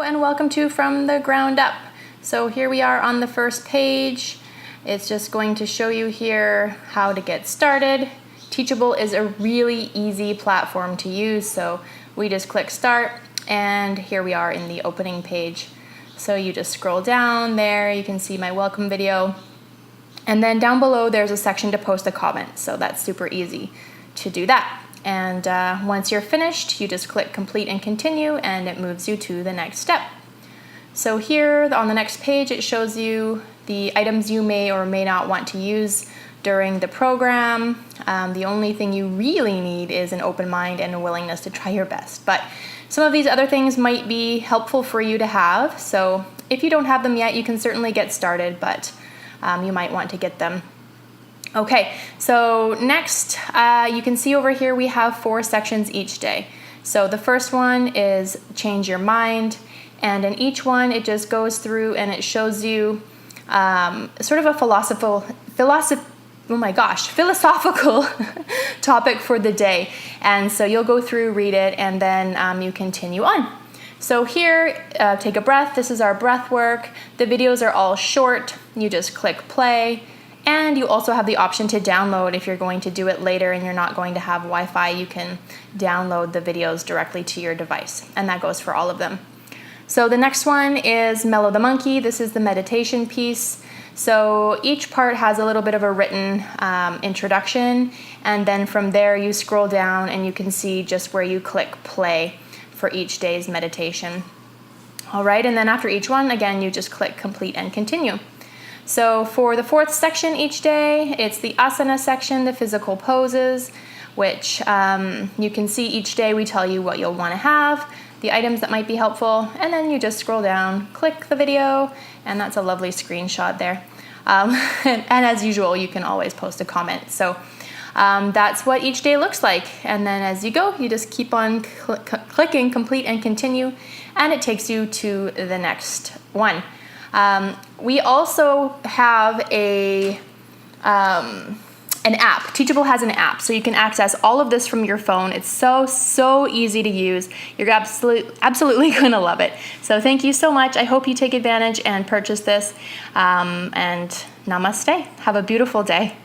and welcome to From the Ground Up. So here we are on the first page. It's just going to show you here how to get started. Teachable is a really easy platform to use, so we just click start and here we are in the opening page. So you just scroll down there, you can see my welcome video, and then down below there's a section to post a comment, so that's super easy to do that. And once you're finished, you just click complete and continue and it moves you to the next step. So here on the next page, it shows you the items you may or may not want to use during the program. The only thing you really need is an open mind and a willingness to try your best. But some of these other things might be helpful for you to have. So if you don't have them yet, you can certainly get started, but you might want to get them. Okay, so next you can see over here we have 4 sections each day. So the first one is change your mind, and in each one it just goes through and it shows you sort of a philosophical topic for the day. And so you'll go through, read it, and then you continue on. So here, take a breath. This is our breath work. The videos are all short. You just click play. And you also have the option to download if you're going to do it later and you're not going to have Wi-Fi. You can download the videos directly to your device, and that goes for all of them. So the next one is Mellow the Monkey. This is the meditation piece. So each part has a little bit of a written introduction, and then from there you scroll down and you can see just where you click play for each day's meditation. All right, and then after each one, again, you just click complete and continue. So for the 4th section each day, it's the asana section, the physical poses, which you can see each day we tell you what you'll want to have, the items that might be helpful, and then you just scroll down, click the video, and that's a lovely screenshot there. And as usual, you can always post a comment. So that's what each day looks like. And then as you go, you just keep on clicking complete and continue, and it takes you to the next one. We also have an app. Teachable has an app, so you can access all of this from your phone. It's so easy to use. You're absolutely going to love it. So thank you so much. I hope you take advantage and purchase this. And namaste. Have a beautiful day.